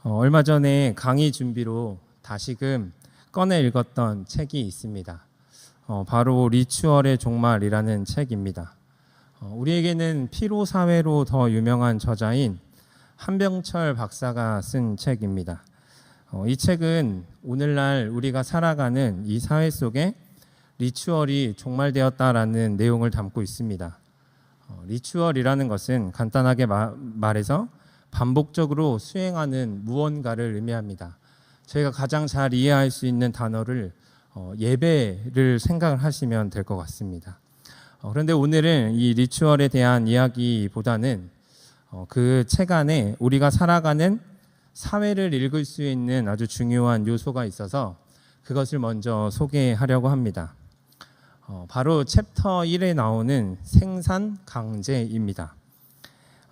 얼마 전에 강의 준비로 다시금 꺼내 읽었던 책이 있습니다. 바로 리추얼의 종말이라는 책입니다. 우리에게는 피로 사회로 더 유명한 저자인 한병철 박사가 쓴 책입니다. 이 책은 오늘날 우리가 살아가는 이 사회 속에 리추얼이 종말되었다라는 내용을 담고 있습니다. 리추얼이라는 것은 간단하게 말해서 반복적으로 수행하는 무언가를 의미합니다. 저희가 가장 잘 이해할 수 있는 단어를 예배를 생각을 하시면 될 것 같습니다. 그런데 오늘은 이 리추얼에 대한 이야기보다는 그 책 안에 우리가 살아가는 사회를 읽을 수 있는 아주 중요한 요소가 있어서 그것을 먼저 소개하려고 합니다. 바로 챕터 1에 나오는 생산 강제입니다.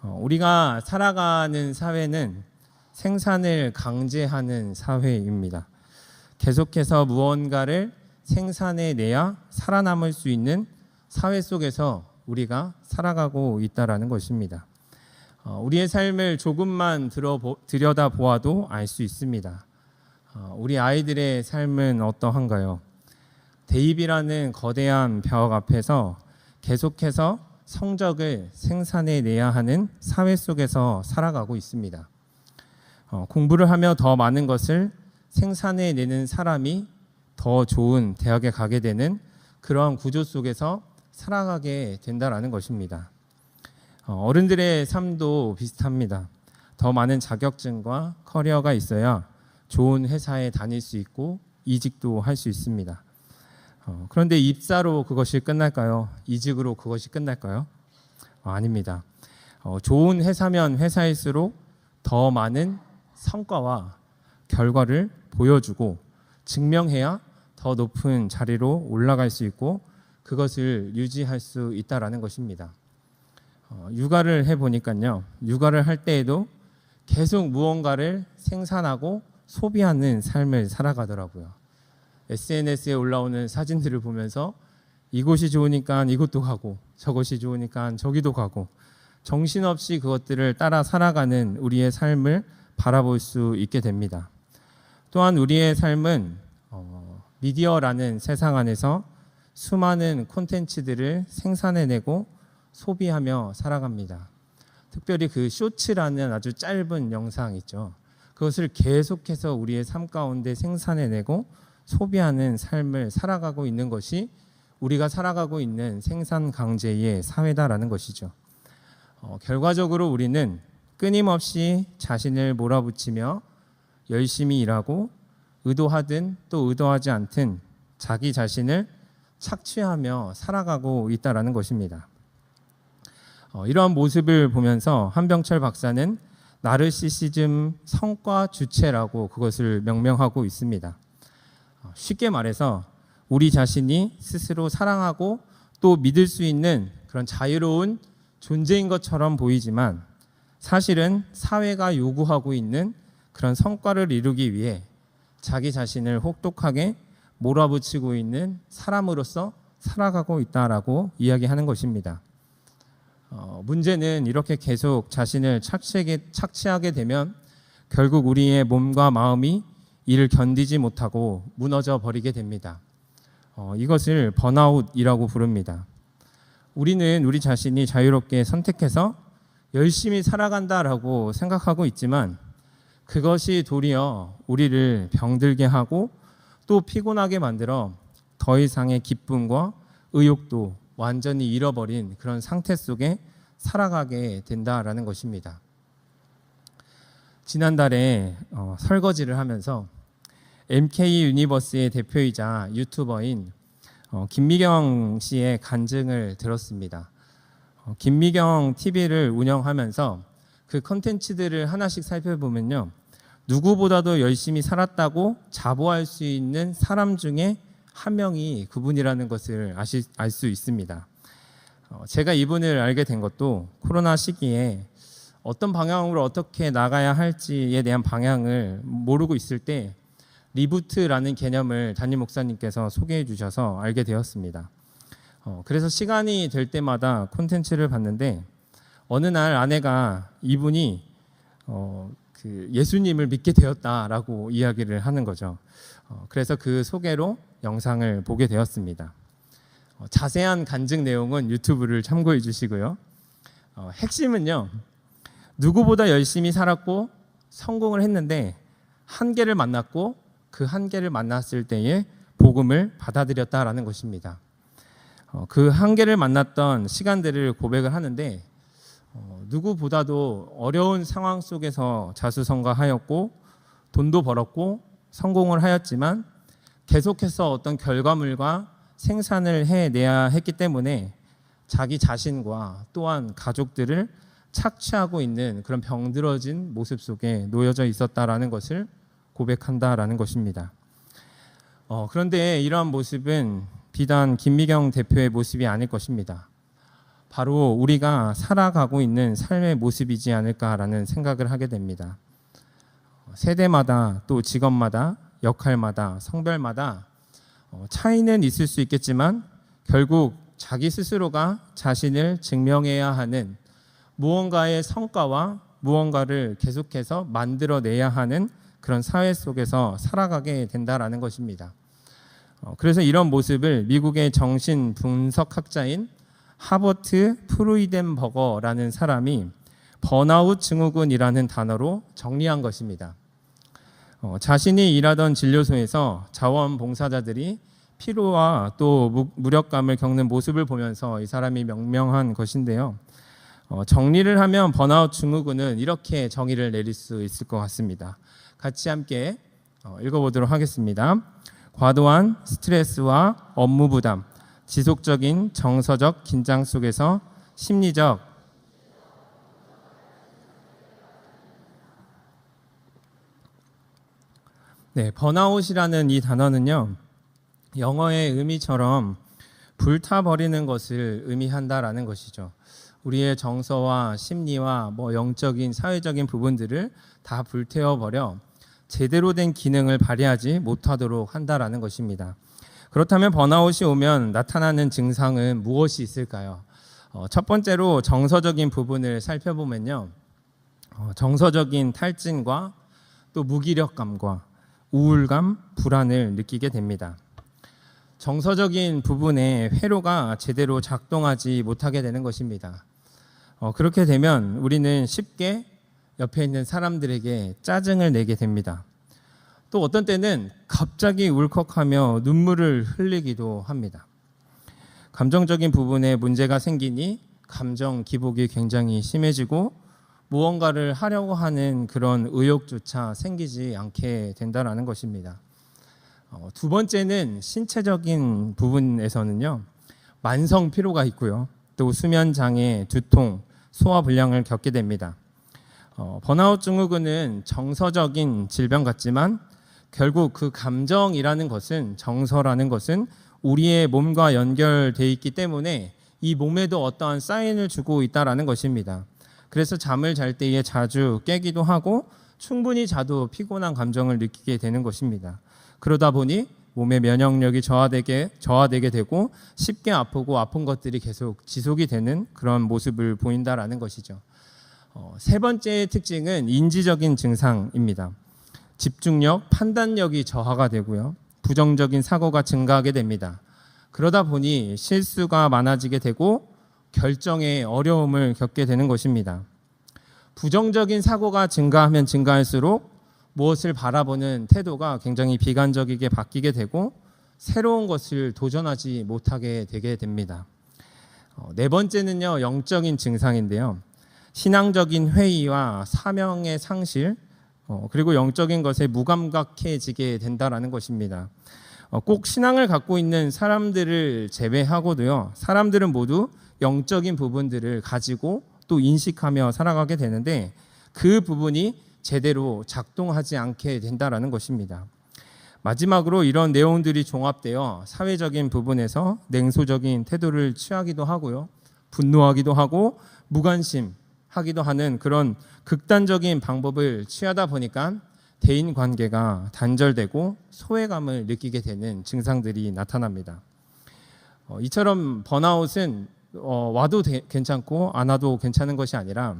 우리가 살아가는 사회는 생산을 강제하는 사회입니다. 계속해서 무언가를 생산해내야 살아남을 수 있는 사회 속에서 우리가 살아가고 있다는 것입니다. 우리의 삶을 조금만 들여다보아도 알 수 있습니다. 우리 아이들의 삶은 어떠한가요? 대입이라는 거대한 벽 앞에서 계속해서 성적을 생산해내야 하는 사회 속에서 살아가고 있습니다. 공부를 하며 더 많은 것을 생산해내는 사람이 더 좋은 대학에 가게 되는 그러한 구조 속에서 살아가게 된다는 것입니다. 어른들의 삶도 비슷합니다. 더 많은 자격증과 커리어가 있어야 좋은 회사에 다닐 수 있고 이직도 할 수 있습니다. 그런데 입사로 그것이 끝날까요? 이직으로 그것이 끝날까요? 아닙니다. 좋은 회사면 회사일수록 더 많은 성과와 결과를 보여주고 증명해야 더 높은 자리로 올라갈 수 있고 그것을 유지할 수 있다는 것입니다. 육아를 해보니까요. 육아를 할 때에도 계속 무언가를 생산하고 소비하는 삶을 살아가더라고요. SNS에 올라오는 사진들을 보면서 이곳이 좋으니까 이곳도 가고 저것이 좋으니까 저기도 가고 정신없이 그것들을 따라 살아가는 우리의 삶을 바라볼 수 있게 됩니다. 또한 우리의 삶은 미디어라는 세상 안에서 수많은 콘텐츠들을 생산해내고 소비하며 살아갑니다. 특별히 그 쇼츠라는 아주 짧은 영상 있죠. 그것을 계속해서 우리의 삶 가운데 생산해내고 소비하는 삶을 살아가고 있는 것이 우리가 살아가고 있는 생산 강제의 사회다라는 것이죠. 결과적으로 우리는 끊임없이 자신을 몰아붙이며 열심히 일하고 의도하든 또 의도하지 않든 자기 자신을 착취하며 살아가고 있다는 것입니다. 이러한 모습을 보면서 한병철 박사는 나르시시즘 성과 주체라고 그것을 명명하고 있습니다. 쉽게 말해서 우리 자신이 스스로 사랑하고 또 믿을 수 있는 그런 자유로운 존재인 것처럼 보이지만 사실은 사회가 요구하고 있는 그런 성과를 이루기 위해 자기 자신을 혹독하게 몰아붙이고 있는 사람으로서 살아가고 있다라고 이야기하는 것입니다. 문제는 이렇게 계속 자신을 착취하게 되면 결국 우리의 몸과 마음이 이를 견디지 못하고 무너져 버리게 됩니다. 이것을 번아웃이라고 부릅니다. 우리는 우리 자신이 자유롭게 선택해서 열심히 살아간다라고 생각하고 있지만 그것이 도리어 우리를 병들게 하고 또 피곤하게 만들어 더 이상의 기쁨과 의욕도 완전히 잃어버린 그런 상태 속에 살아가게 된다라는 것입니다. 지난달에 설거지를 하면서 MK 유니버스의 대표이자 유튜버인 김미경 씨의 간증을 들었습니다. 김미경 TV를 운영하면서 그 콘텐츠들을 하나씩 살펴보면요. 누구보다도 열심히 살았다고 자부할 수 있는 사람 중에 한 명이 그분이라는 것을 알 수 있습니다. 제가 이분을 알게 된 것도 코로나 시기에 어떤 방향으로 어떻게 나가야 할지에 대한 방향을 모르고 있을 때 리부트라는 개념을 담임 목사님께서 소개해 주셔서 알게 되었습니다. 그래서 시간이 될 때마다 콘텐츠를 봤는데 어느 날 아내가 이분이 그 예수님을 믿게 되었다라고 이야기를 하는 거죠. 그래서 그 소개로 영상을 보게 되었습니다. 자세한 간증 내용은 유튜브를 참고해 주시고요. 핵심은요, 누구보다 열심히 살았고 성공을 했는데 한계를 만났고 그 한계를 만났을 때에 복음을 받아들였다라는 것입니다. 그 한계를 만났던 시간들을 고백을 하는데 누구보다도 어려운 상황 속에서 자수성가하였고 돈도 벌었고 성공을 하였지만 계속해서 어떤 결과물과 생산을 해내야 했기 때문에 자기 자신과 또한 가족들을 착취하고 있는 그런 병들어진 모습 속에 놓여져 있었다라는 것을 고백한다라는 것입니다. 그런데 이러한 모습은 비단 김미경 대표의 모습이 아닐 것입니다. 바로 우리가 살아가고 있는 삶의 모습이지 않을까라는 생각을 하게 됩니다. 세대마다 또 직업마다 역할마다 성별마다 차이는 있을 수 있겠지만 결국 자기 스스로가 자신을 증명해야 하는 무언가의 성과와 무언가를 계속해서 만들어내야 하는 그런 사회 속에서 살아가게 된다라는 것입니다. 그래서 이런 모습을 미국의 정신 분석학자인 하버트 프루이덴버거라는 사람이 번아웃 증후군이라는 단어로 정리한 것입니다. 자신이 일하던 진료소에서 자원봉사자들이 피로와 또 무력감을 겪는 모습을 보면서 이 사람이 명명한 것인데요. 정리를 하면 번아웃 증후군은 이렇게 정의를 내릴 수 있을 것 같습니다. 같이 함께 읽어보도록 하겠습니다. 과도한 스트레스와 업무 부담, 지속적인 정서적 긴장 속에서 심리적 번아웃이라는 이 단어는요, 영어의 의미처럼 불타버리는 것을 의미한다라는 것이죠. 우리의 정서와 심리와 영적인 사회적인 부분들을 다 불태워버려 제대로 된 기능을 발휘하지 못하도록 한다라는 것입니다. 그렇다면 번아웃이 오면 나타나는 증상은 무엇이 있을까요? 첫 번째로 정서적인 부분을 살펴보면요, 정서적인 탈진과 또 무기력감과 우울감, 불안을 느끼게 됩니다. 정서적인 부분에 회로가 제대로 작동하지 못하게 되는 것입니다. 그렇게 되면 우리는 쉽게 옆에 있는 사람들에게 짜증을 내게 됩니다. 또 어떤 때는 갑자기 울컥하며 눈물을 흘리기도 합니다. 감정적인 부분에 문제가 생기니 감정 기복이 굉장히 심해지고 무언가를 하려고 하는 그런 의욕조차 생기지 않게 된다는 것입니다. 두 번째는 신체적인 부분에서는요, 만성 피로가 있고요, 또 수면 장애, 두통, 소화 불량을 겪게 됩니다. 번아웃 증후군은 정서적인 질병 같지만 결국 그 감정이라는 것은, 정서라는 것은 우리의 몸과 연결되어 있기 때문에 이 몸에도 어떠한 사인을 주고 있다라는 것입니다. 그래서 잠을 잘 때에 자주 깨기도 하고 충분히 자도 피곤한 감정을 느끼게 되는 것입니다. 그러다 보니 몸의 면역력이 저하되게 되고 쉽게 아프고 아픈 것들이 계속 지속이 되는 그런 모습을 보인다라는 것이죠. 세 번째 특징은 인지적인 증상입니다. 집중력, 판단력이 저하가 되고요, 부정적인 사고가 증가하게 됩니다. 그러다 보니 실수가 많아지게 되고 결정에 어려움을 겪게 되는 것입니다. 부정적인 사고가 증가하면 증가할수록 무엇을 바라보는 태도가 굉장히 비관적이게 바뀌게 되고 새로운 것을 도전하지 못하게 되게 됩니다. 네 번째는요, 영적인 증상인데요. 신앙적인 회의와 사명의 상실, 그리고 영적인 것에 무감각해지게 된다는 것입니다. 꼭 신앙을 갖고 있는 사람들을 제외하고도요, 사람들은 모두 영적인 부분들을 가지고 또 인식하며 살아가게 되는데 그 부분이 제대로 작동하지 않게 된다는 것입니다. 마지막으로 이런 내용들이 종합되어 사회적인 부분에서 냉소적인 태도를 취하기도 하고요, 분노하기도 하고 무관심하기도 하는 그런 극단적인 방법을 취하다 보니까 대인 관계가 단절되고 소외감을 느끼게 되는 증상들이 나타납니다. 이처럼 번아웃은 와도 괜찮고 안 와도 괜찮은 것이 아니라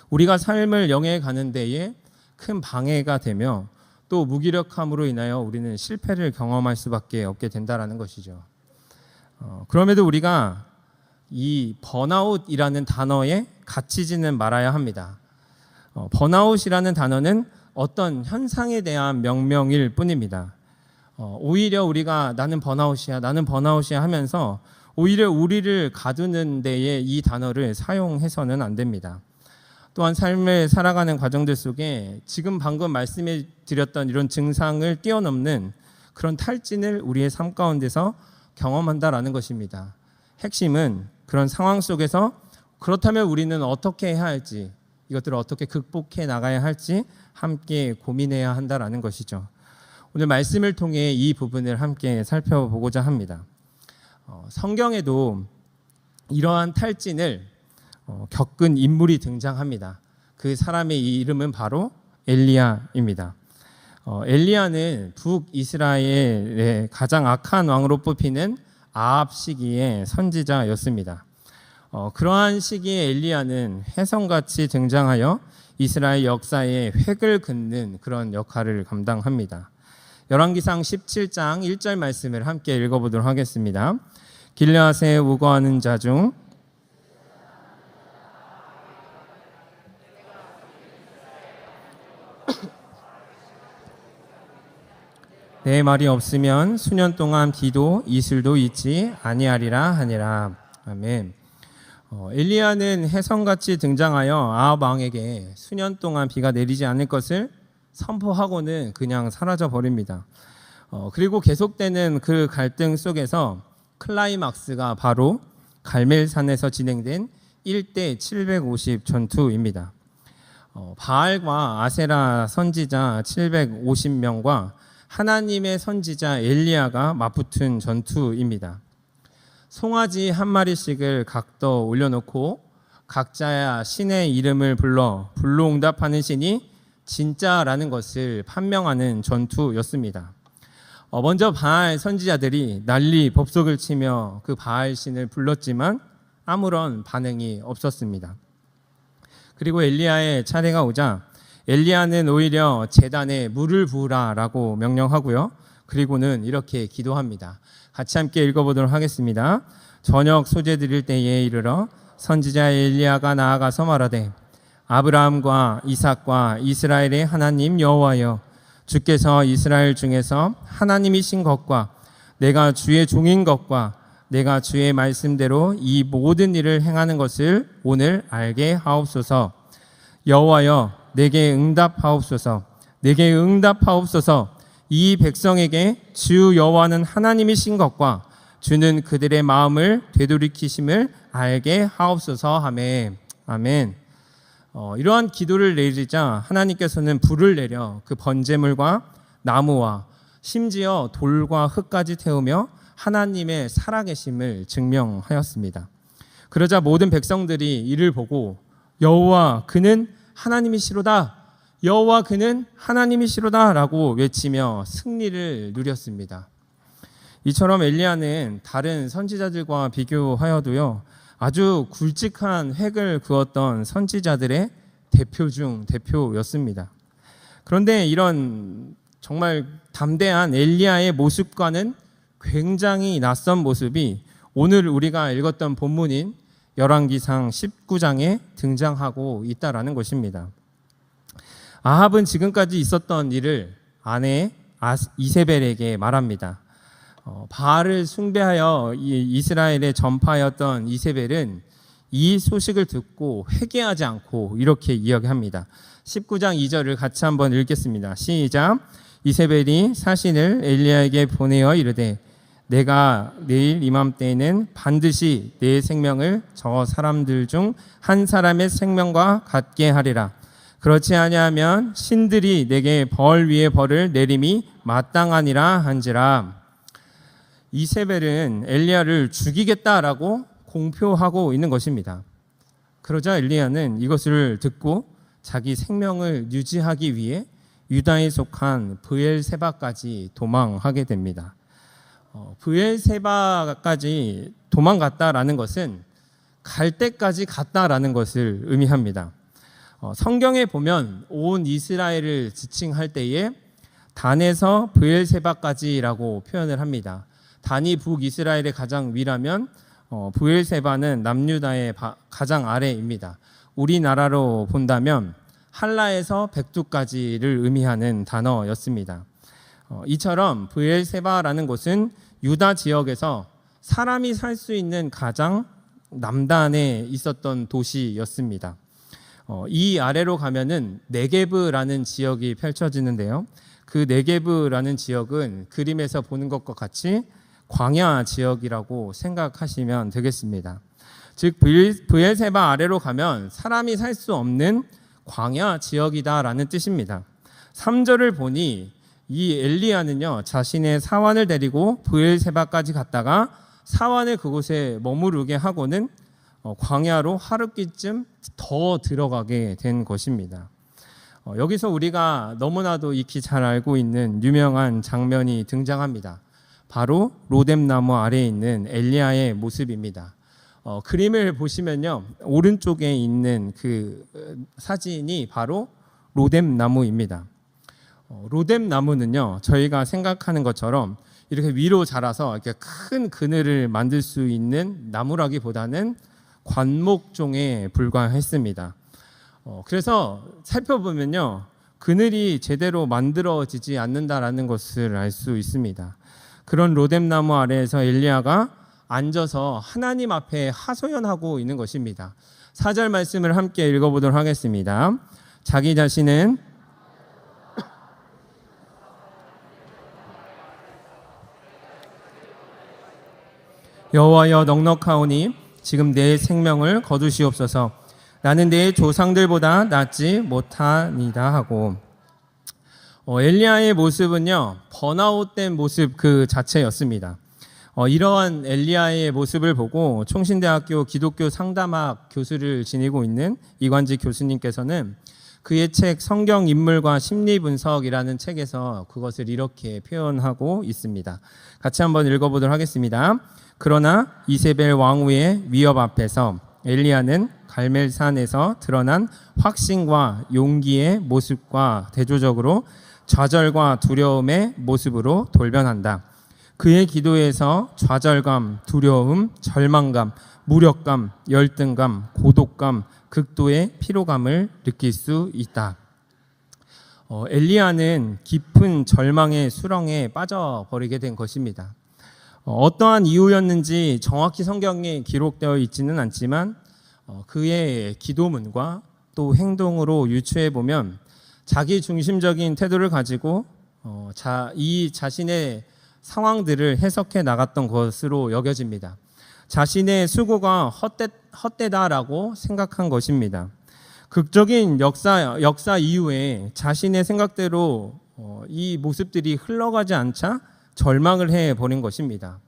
우리가 삶을 영해가는 데에 큰 방해가 되며 또 무기력함으로 인하여 우리는 실패를 경험할 수밖에 없게 된다라는 것이죠. 그럼에도 우리가 이 번아웃이라는 단어에 갇히지는 말아야 합니다. 번아웃이라는 단어는 어떤 현상에 대한 명명일 뿐입니다. 오히려 우리가 나는 번아웃이야 하면서 오히려 우리를 가두는 데에 이 단어를 사용해서는 안 됩니다. 또한 삶을 살아가는 과정들 속에 지금 방금 말씀해 드렸던 이런 증상을 뛰어넘는 그런 탈진을 우리의 삶 가운데서 경험한다라는 것입니다. 핵심은 그런 상황 속에서 그렇다면 우리는 어떻게 해야 할지, 이것들을 어떻게 극복해 나가야 할지 함께 고민해야 한다라는 것이죠. 오늘 말씀을 통해 이 부분을 함께 살펴보고자 합니다. 성경에도 이러한 탈진을 겪은 인물이 등장합니다. 그 사람의 이름은 바로 엘리야입니다. 엘리야는 북이스라엘의 가장 악한 왕으로 뽑히는 아합 시기의 선지자였습니다. 그러한 시기에 엘리야는 혜성같이 등장하여 이스라엘 역사에 획을 긋는 그런 역할을 감당합니다. 열왕기상 17장 1절 말씀을 함께 읽어보도록 하겠습니다. 길르앗에 우거하는 자 중 내 말이 없으면 수년 동안 비도 이슬도 있지 아니하리라 하니라. 아멘. 엘리야는 혜성같이 등장하여 아합 왕에게 수년 동안 비가 내리지 않을 것을 선포하고는 그냥 사라져 버립니다. 그리고 계속되는 그 갈등 속에서 클라이막스가 바로 갈멜산에서 진행된 1대 750 전투입니다. 바알과 아세라 선지자 750명과 하나님의 선지자 엘리야가 맞붙은 전투입니다. 송아지 한 마리씩을 각더 올려놓고 각자야 신의 이름을 불러 불로응답하는 신이 진짜라는 것을 판명하는 전투였습니다. 먼저 바알 선지자들이 난리 법석을 치며 그 바알 신을 불렀지만 아무런 반응이 없었습니다. 그리고 엘리야의 차례가 오자 엘리야는 오히려 제단에 물을 부으라라고 명령하고요. 그리고는 이렇게 기도합니다. 같이 함께 읽어보도록 하겠습니다. 저녁 소재 드릴 때에 이르러 선지자 엘리야가 나아가서 말하되 아브라함과 이삭과 이스라엘의 하나님 여호와여, 주께서 이스라엘 중에서 하나님이신 것과 내가 주의 종인 것과 내가 주의 말씀대로 이 모든 일을 행하는 것을 오늘 알게 하옵소서. 여호와여, 내게 응답하옵소서. 내게 응답하옵소서. 이 백성에게 주 여호와는 하나님이신 것과 주는 그들의 마음을 되돌이키심을 알게 하옵소서 하매. 아멘. 이러한 기도를 내리자 하나님께서는 불을 내려 그 번제물과 나무와 심지어 돌과 흙까지 태우며 하나님의 살아계심을 증명하였습니다. 그러자 모든 백성들이 이를 보고 여호와 그는 하나님이시로다, 여호와 그는 하나님이시로다 라고 외치며 승리를 누렸습니다. 이처럼 엘리야는 다른 선지자들과 비교하여도요, 아주 굵직한 획을 그었던 선지자들의 대표 중 대표였습니다. 그런데 이런 정말 담대한 엘리야의 모습과는 굉장히 낯선 모습이 오늘 우리가 읽었던 본문인 열왕기상 19장에 등장하고 있다라는 것입니다. 아합은 지금까지 있었던 일을 아내 이세벨에게 말합니다. 바알을 숭배하여 이스라엘에 전파하였던 이세벨은 이 소식을 듣고 회개하지 않고 이렇게 이야기합니다. 19장 2절을 같이 한번 읽겠습니다. 시작. 이세벨이 사신을 엘리야에게 보내어 이르되 내가 내일 이맘때에는 반드시 내 생명을 저 사람들 중 한 사람의 생명과 같게 하리라. 그렇지 아니하면 신들이 내게 벌 위에 벌을 내림이 마땅하니라 한지라. 이세벨은 엘리야를 죽이겠다라고 공표하고 있는 것입니다. 그러자 엘리야는 이것을 듣고 자기 생명을 유지하기 위해 유다에 속한 브엘세바까지 도망하게 됩니다. 브엘세바까지 도망갔다라는 것은 갈 때까지 갔다라는 것을 의미합니다. 성경에 보면 온 이스라엘을 지칭할 때에 단에서 브엘세바까지라고 표현을 합니다. 단이 북이스라엘의 가장 위라면 브엘세바는 남유다의 가장 아래입니다. 우리나라로 본다면 한라에서 백두까지를 의미하는 단어였습니다. 이처럼 브엘세바라는 곳은 유다 지역에서 사람이 살 수 있는 가장 남단에 있었던 도시였습니다. 이 아래로 가면은 네게브라는 지역이 펼쳐지는데요. 그 네게브라는 지역은 그림에서 보는 것과 같이 광야 지역이라고 생각하시면 되겠습니다. 즉 브엘세바 아래로 가면 사람이 살 수 없는 광야 지역이다라는 뜻입니다. 3절을 보니 이 엘리야는요, 자신의 사환을 데리고 브엘세바까지 갔다가 사환을 그곳에 머무르게 하고는 광야로 하룻길쯤 더 들어가게 된 것입니다. 여기서 우리가 너무나도 익히 잘 알고 있는 유명한 장면이 등장합니다. 바로 로뎀나무 아래에 있는 엘리야의 모습입니다. 그림을 보시면요, 오른쪽에 있는 그 사진이 바로 로뎀나무입니다. 로뎀나무는요, 저희가 생각하는 것처럼 이렇게 위로 자라서 이렇게 큰 그늘을 만들 수 있는 나무라기보다는 관목종에 불과했습니다. 그래서 살펴보면요, 그늘이 제대로 만들어지지 않는다라는 것을 알 수 있습니다. 그런 로뎀나무 아래에서 엘리야가 앉아서 하나님 앞에 하소연하고 있는 것입니다. 4절 말씀을 함께 읽어보도록 하겠습니다. 자기 자신은 여호와여 넉넉하오니 지금 내 생명을 거두시옵소서. 나는 내 조상들보다 낫지 못하니다 하고, 엘리야의 모습은요, 번아웃된 모습 그 자체였습니다. 이러한 엘리야의 모습을 보고 총신대학교 기독교 상담학 교수를 지니고 있는 이관지 교수님께서는 그의 책 성경 인물과 심리 분석이라는 책에서 그것을 이렇게 표현하고 있습니다. 같이 한번 읽어보도록 하겠습니다. 그러나 이세벨 왕후의 위협 앞에서 엘리야는 갈멜산에서 드러난 확신과 용기의 모습과 대조적으로 좌절과 두려움의 모습으로 돌변한다. 그의 기도에서 좌절감, 두려움, 절망감, 무력감, 열등감, 고독감, 극도의 피로감을 느낄 수 있다. 엘리야는 깊은 절망의 수렁에 빠져버리게 된 것입니다. 어떠한 이유였는지 정확히 성경에 기록되어 있지는 않지만 그의 기도문과 또 행동으로 유추해 보면 자기 중심적인 태도를 가지고 이 자신의 상황들을 해석해 나갔던 것으로 여겨집니다. 자신의 수고가 헛되다라고 생각한 것입니다. 극적인 역사 이후에 자신의 생각대로 이 모습들이 흘러가지 않자 절망을 해버린 것입니다.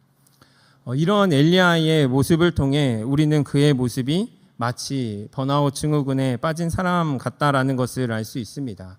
이런 엘리야의 모습을 통해 우리는 그의 모습이 마치 번아웃 증후군에 빠진 사람 같다라는 것을 알 수 있습니다.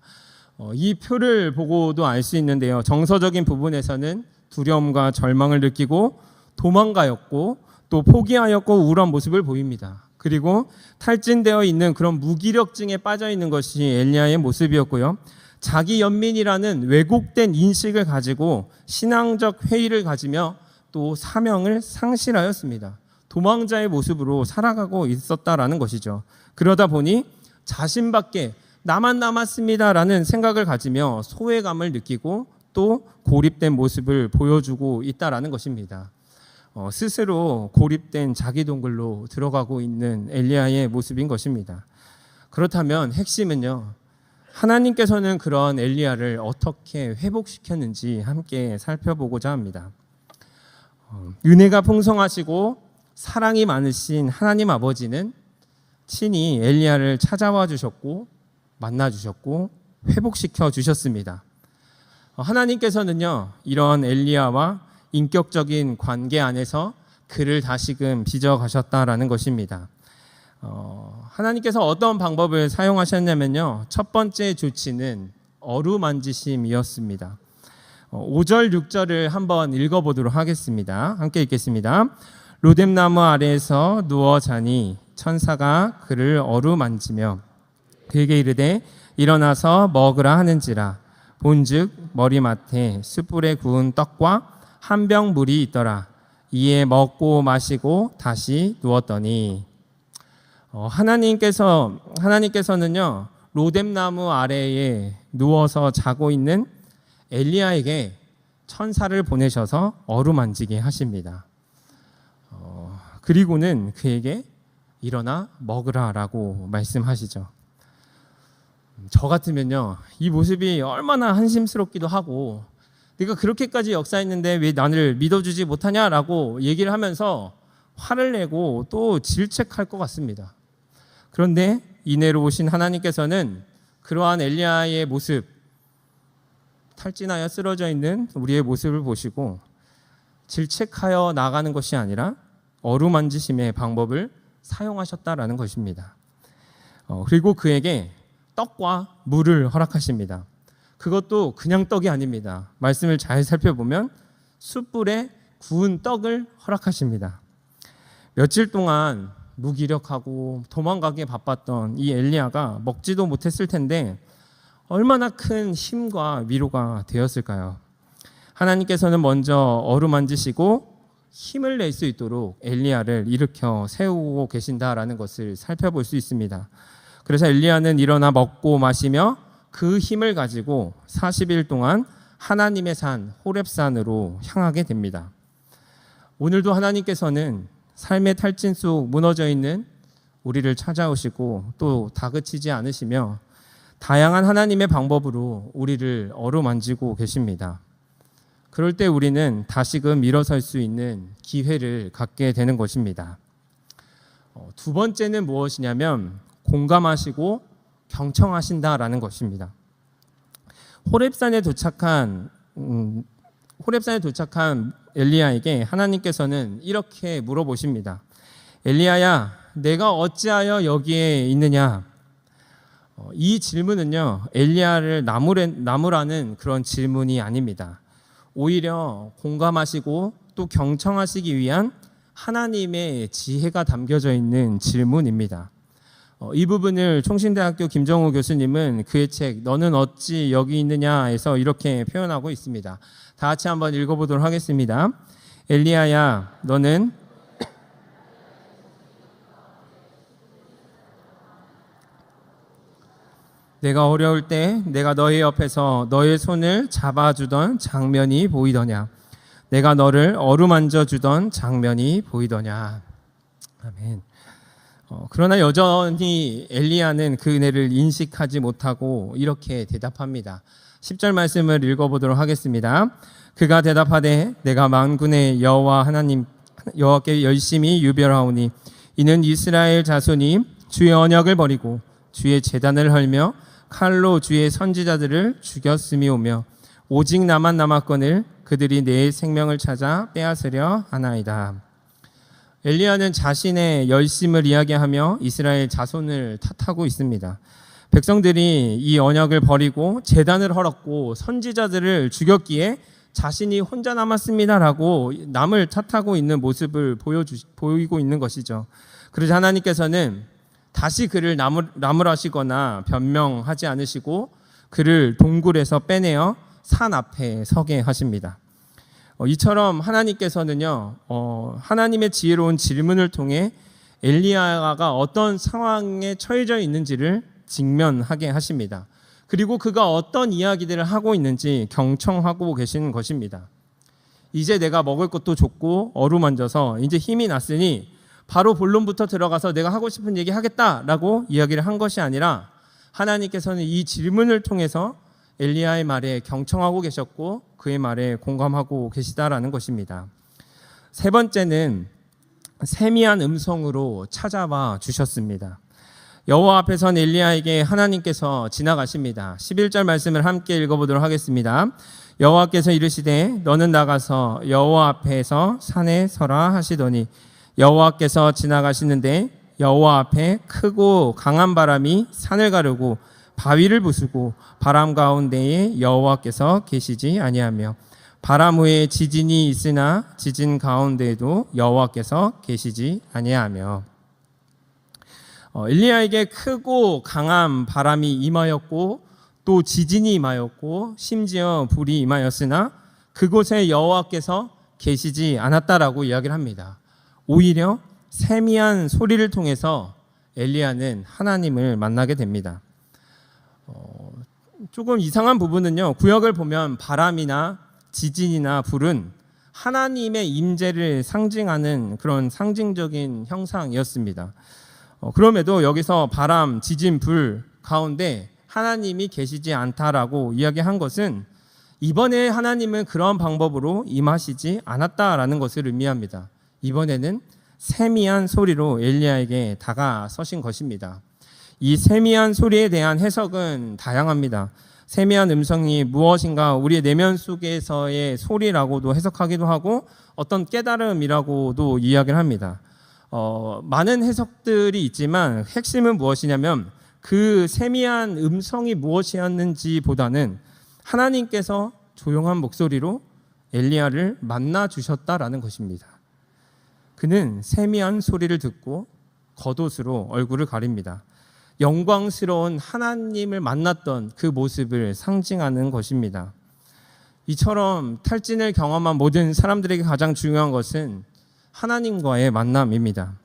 이 표를 보고도 알 수 있는데요, 정서적인 부분에서는 두려움과 절망을 느끼고 도망가였고 또 포기하였고 우울한 모습을 보입니다. 그리고 탈진되어 있는 그런 무기력증에 빠져 있는 것이 엘리야의 모습이었고요, 자기 연민이라는 왜곡된 인식을 가지고 신앙적 회의를 가지며 또 사명을 상실하였습니다. 도망자의 모습으로 살아가고 있었다라는 것이죠. 그러다 보니 자신밖에 나만 남았습니다라는 생각을 가지며 소외감을 느끼고 또 고립된 모습을 보여주고 있다라는 것입니다. 스스로 고립된 자기 동굴로 들어가고 있는 엘리야의 모습인 것입니다. 그렇다면 핵심은요, 하나님께서는 그런 엘리야를 어떻게 회복시켰는지 함께 살펴보고자 합니다. 은혜가 풍성하시고 사랑이 많으신 하나님 아버지는 친히 엘리야를 찾아와 주셨고 만나 주셨고 회복시켜 주셨습니다. 하나님께서는요, 이런 엘리야와 인격적인 관계 안에서 그를 다시금 빚어가셨다라는 것입니다. 하나님께서 어떤 방법을 사용하셨냐면요, 첫 번째 조치는 어루만지심이었습니다. 5절 6절을 한번 읽어보도록 하겠습니다. 함께 읽겠습니다. 로뎀나무 아래에서 누워 자니 천사가 그를 어루만지며 그에게 이르되 일어나서 먹으라 하는지라. 본즉 머리맡에 숯불에 구운 떡과 한 병 물이 있더라. 이에 먹고 마시고 다시 누웠더니 하나님께서는요 로뎀나무 아래에 누워서 자고 있는 엘리야에게 천사를 보내셔서 어루만지게 하십니다. 그리고는 그에게 일어나 먹으라라고 말씀하시죠. 저 같으면요 이 모습이 얼마나 한심스럽기도 하고, 네가 그렇게까지 역사했는데 왜 나를 믿어주지 못하냐라고 얘기를 하면서 화를 내고 또 질책할 것 같습니다. 그런데 이내로 오신 하나님께서는 그러한 엘리야의 모습, 탈진하여 쓰러져 있는 우리의 모습을 보시고 질책하여 나가는 것이 아니라 어루만지심의 방법을 사용하셨다라는 것입니다. 그리고 그에게 떡과 물을 허락하십니다. 그것도 그냥 떡이 아닙니다. 말씀을 잘 살펴보면 숯불에 구운 떡을 허락하십니다. 며칠 동안 무기력하고 도망가기에 바빴던 이 엘리야가 먹지도 못했을 텐데 얼마나 큰 힘과 위로가 되었을까요? 하나님께서는 먼저 어루만지시고 힘을 낼 수 있도록 엘리야를 일으켜 세우고 계신다라는 것을 살펴볼 수 있습니다. 그래서 엘리야는 일어나 먹고 마시며 그 힘을 가지고 40일 동안 하나님의 산 호렙산으로 향하게 됩니다. 오늘도 하나님께서는 삶의 탈진 속 무너져 있는 우리를 찾아오시고 또 다그치지 않으시며 다양한 하나님의 방법으로 우리를 어루만지고 계십니다. 그럴 때 우리는 다시금 일어설 수 있는 기회를 갖게 되는 것입니다. 두 번째는 무엇이냐면 공감하시고 경청하신다라는 것입니다. 호렙산에 도착한 엘리야에게 하나님께서는 이렇게 물어보십니다. 엘리야야, 내가 어찌하여 여기에 있느냐? 이 질문은요 엘리야를 나무라는 그런 질문이 아닙니다. 오히려 공감하시고 또 경청하시기 위한 하나님의 지혜가 담겨져 있는 질문입니다. 이 부분을 총신대학교 김정우 교수님은 그의 책 너는 어찌 여기 있느냐에서 이렇게 표현하고 있습니다. 다 같이 한번 읽어보도록 하겠습니다. 엘리야야, 너는 내가 어려울 때 내가 너의 옆에서 너의 손을 잡아주던 장면이 보이더냐? 내가 너를 어루만져주던 장면이 보이더냐? 아멘. 그러나 여전히 엘리야는 그 은혜를 인식하지 못하고 이렇게 대답합니다. 10절 말씀을 읽어보도록 하겠습니다. 그가 대답하되 내가 만군의 여호와께 열심히 유별하오니 이는 이스라엘 자손이 주의 언약을 버리고 주의 제단을 헐며 칼로 주의 선지자들을 죽였음이오며 오직 나만 남았거늘 그들이 내 생명을 찾아 빼앗으려 하나이다. 엘리야는 자신의 열심을 이야기하며 이스라엘 자손을 탓하고 있습니다. 백성들이 이 언약을 버리고 제단을 헐었고 선지자들을 죽였기에 자신이 혼자 남았습니다라고 남을 탓하고 있는 모습을 보이고 있는 것이죠. 그래서 하나님께서는 다시 그를 나무라시거나 변명하지 않으시고 그를 동굴에서 빼내어 산 앞에 서게 하십니다. 이처럼 하나님께서는요 하나님의 지혜로운 질문을 통해 엘리야가 어떤 상황에 처해져 있는지를 직면하게 하십니다. 그리고 그가 어떤 이야기들을 하고 있는지 경청하고 계시는 것입니다. 이제 내가 먹을 것도 줬고 어루만져서 이제 힘이 났으니 바로 본론부터 들어가서 내가 하고 싶은 얘기 하겠다라고 이야기를 한 것이 아니라 하나님께서는 이 질문을 통해서 엘리야의 말에 경청하고 계셨고 그의 말에 공감하고 계시다라는 것입니다. 세 번째는 세미한 음성으로 찾아와 주셨습니다. 여호와 앞에 선 엘리야에게 하나님께서 지나가십니다. 11절 말씀을 함께 읽어보도록 하겠습니다. 여호와께서 이르시되 너는 나가서 여호와 앞에서 산에 서라 하시더니 여호와께서 지나가시는데 여호와 앞에 크고 강한 바람이 산을 가르고 바위를 부수고 바람 가운데에 여호와께서 계시지 아니하며 바람 후에 지진이 있으나 지진 가운데에도 여호와께서 계시지 아니하며 엘리야에게 크고 강한 바람이 임하였고 또 지진이 임하였고 심지어 불이 임하였으나 그곳에 여호와께서 계시지 않았다라고 이야기를 합니다. 오히려 세미한 소리를 통해서 엘리야는 하나님을 만나게 됩니다. 조금 이상한 부분은요, 구역을 보면 바람이나 지진이나 불은 하나님의 임재를 상징하는 그런 상징적인 형상이었습니다. 그럼에도 여기서 바람, 지진, 불 가운데 하나님이 계시지 않다라고 이야기한 것은 이번에 하나님은 그런 방법으로 임하시지 않았다라는 것을 의미합니다. 이번에는 세미한 소리로 엘리야에게 다가서신 것입니다. 이 세미한 소리에 대한 해석은 다양합니다. 세미한 음성이 무엇인가 우리의 내면 속에서의 소리라고도 해석하기도 하고 어떤 깨달음이라고도 이야기를 합니다. 많은 해석들이 있지만 핵심은 무엇이냐면 그 세미한 음성이 무엇이었는지보다는 하나님께서 조용한 목소리로 엘리야를 만나 주셨다라는 것입니다. 그는 세미한 소리를 듣고 겉옷으로 얼굴을 가립니다. 영광스러운 하나님을 만났던 그 모습을 상징하는 것입니다. 이처럼 탈진을 경험한 모든 사람들에게 가장 중요한 것은 하나님과의 만남입니다.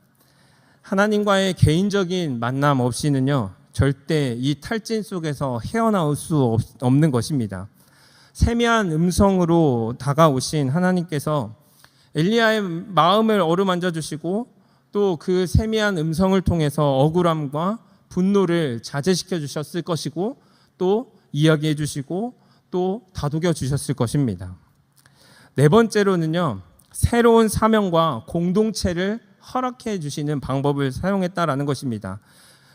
하나님과의 개인적인 만남 없이는요, 절대 이 탈진 속에서 헤어나올 수 없는 것입니다. 세미한 음성으로 다가오신 하나님께서 엘리야의 마음을 어루만져 주시고 또 그 세미한 음성을 통해서 억울함과 분노를 자제시켜 주셨을 것이고 또 이야기해 주시고 또 다독여 주셨을 것입니다. 네 번째로는요, 새로운 사명과 공동체를 허락해 주시는 방법을 사용했다라는 것입니다.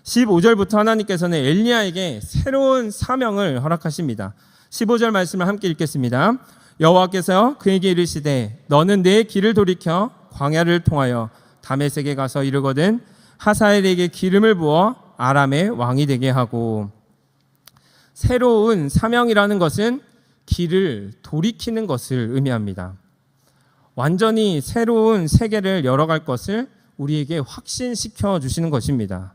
15절부터 하나님께서는 엘리야에게 새로운 사명을 허락하십니다. 15절 말씀을 함께 읽겠습니다. 여호와께서 그에게 이르시되 너는 내 길을 돌이켜 광야를 통하여 다메섹에 가서 이르거든 하사엘에게 기름을 부어 아람의 왕이 되게 하고. 새로운 사명이라는 것은 길을 돌이키는 것을 의미합니다. 완전히 새로운 세계를 열어갈 것을 우리에게 확신시켜 주시는 것입니다.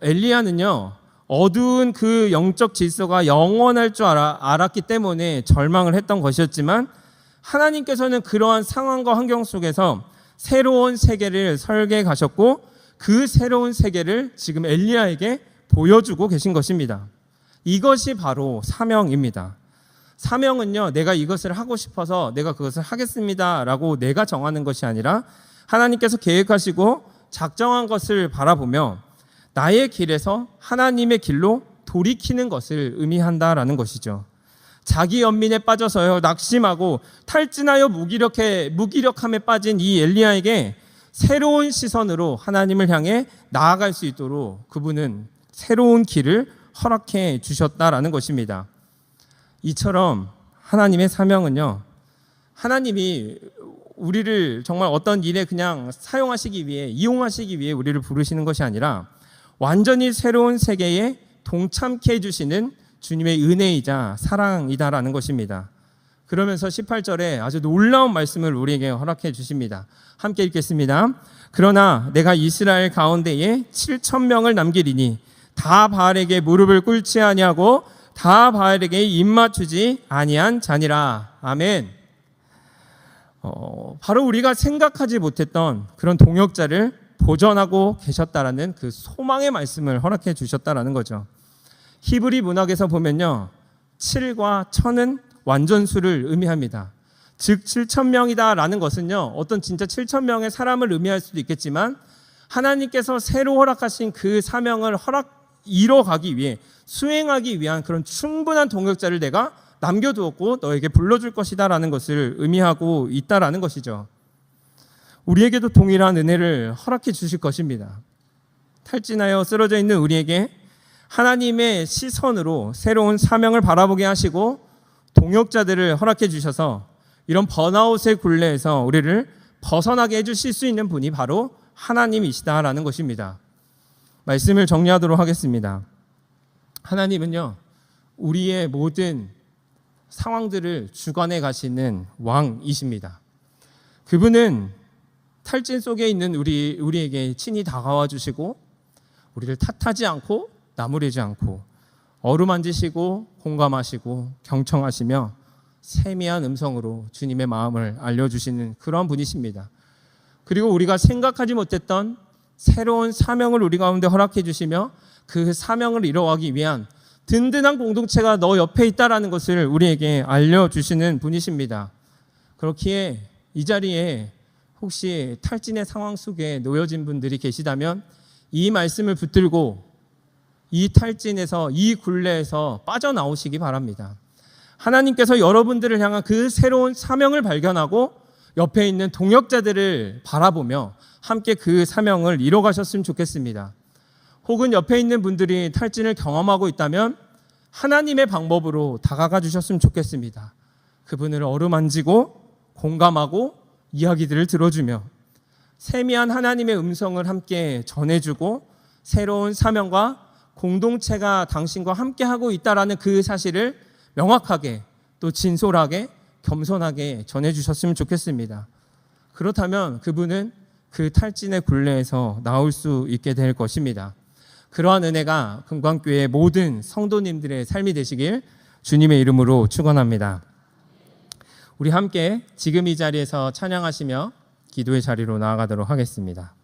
엘리야는요, 어두운 그 영적 질서가 영원할 줄 알았기 때문에 절망을 했던 것이었지만 하나님께서는 그러한 상황과 환경 속에서 새로운 세계를 설계해 가셨고 그 새로운 세계를 지금 엘리야에게 보여주고 계신 것입니다. 이것이 바로 사명입니다. 사명은요, 내가 이것을 하고 싶어서 내가 그것을 하겠습니다 라고 내가 정하는 것이 아니라 하나님께서 계획하시고 작정한 것을 바라보며 나의 길에서 하나님의 길로 돌이키는 것을 의미한다라는 것이죠. 자기 연민에 빠져서요, 낙심하고 탈진하여 무기력함에 빠진 이 엘리야에게 새로운 시선으로 하나님을 향해 나아갈 수 있도록 그분은 새로운 길을 허락해 주셨다라는 것입니다. 이처럼 하나님의 사명은요, 하나님이 우리를 정말 어떤 일에 그냥 사용하시기 위해, 이용하시기 위해 우리를 부르시는 것이 아니라 완전히 새로운 세계에 동참케 해주시는 주님의 은혜이자 사랑이다라는 것입니다. 그러면서 18절에 아주 놀라운 말씀을 우리에게 허락해 주십니다. 함께 읽겠습니다. 그러나 내가 이스라엘 가운데에 7,000명을 남기리니 다 바알에게 무릎을 꿇지 아니하고 다 바알에게 입맞추지 아니한 자니라. 아멘. 바로 우리가 생각하지 못했던 그런 동역자를 보전하고 계셨다라는 그 소망의 말씀을 허락해 주셨다라는 거죠. 히브리 문학에서 보면요, 7과 1000은 완전수를 의미합니다. 즉 7,000명이다라는 것은요, 어떤 진짜 7,000명의 사람을 의미할 수도 있겠지만 하나님께서 새로 허락하신 그 사명을 이뤄가기 위해, 수행하기 위한 그런 충분한 동역자를 내가 남겨두었고 너에게 불러줄 것이다라는 것을 의미하고 있다라는 것이죠. 우리에게도 동일한 은혜를 허락해 주실 것입니다. 탈진하여 쓰러져 있는 우리에게 하나님의 시선으로 새로운 사명을 바라보게 하시고 동역자들을 허락해 주셔서 이런 번아웃의 굴레에서 우리를 벗어나게 해주실 수 있는 분이 바로 하나님이시다라는 것입니다. 말씀을 정리하도록 하겠습니다. 하나님은요, 우리의 모든 상황들을 주관해 가시는 왕이십니다. 그분은 탈진 속에 있는 우리에게 친히 다가와 주시고 우리를 탓하지 않고 나무래지 않고 어루만지시고 공감하시고 경청하시며 세미한 음성으로 주님의 마음을 알려주시는 그런 분이십니다. 그리고 우리가 생각하지 못했던 새로운 사명을 우리 가운데 허락해 주시며 그 사명을 이뤄가기 위한 든든한 공동체가 너 옆에 있다라는 것을 우리에게 알려주시는 분이십니다. 그렇기에 이 자리에 혹시 탈진의 상황 속에 놓여진 분들이 계시다면 이 말씀을 붙들고 이 탈진에서, 이 굴레에서 빠져나오시기 바랍니다. 하나님께서 여러분들을 향한 그 새로운 사명을 발견하고 옆에 있는 동역자들을 바라보며 함께 그 사명을 이뤄가셨으면 좋겠습니다. 혹은 옆에 있는 분들이 탈진을 경험하고 있다면 하나님의 방법으로 다가가 주셨으면 좋겠습니다. 그분을 어루만지고 공감하고 이야기들을 들어주며 세미한 하나님의 음성을 함께 전해주고 새로운 사명과 공동체가 당신과 함께하고 있다라는 그 사실을 명확하게 또 진솔하게 겸손하게 전해주셨으면 좋겠습니다. 그렇다면 그분은 그 탈진의 굴레에서 나올 수 있게 될 것입니다. 그러한 은혜가 금광교회의 모든 성도님들의 삶이 되시길 주님의 이름으로 축원합니다. 우리 함께 지금 이 자리에서 찬양하시며 기도의 자리로 나아가도록 하겠습니다.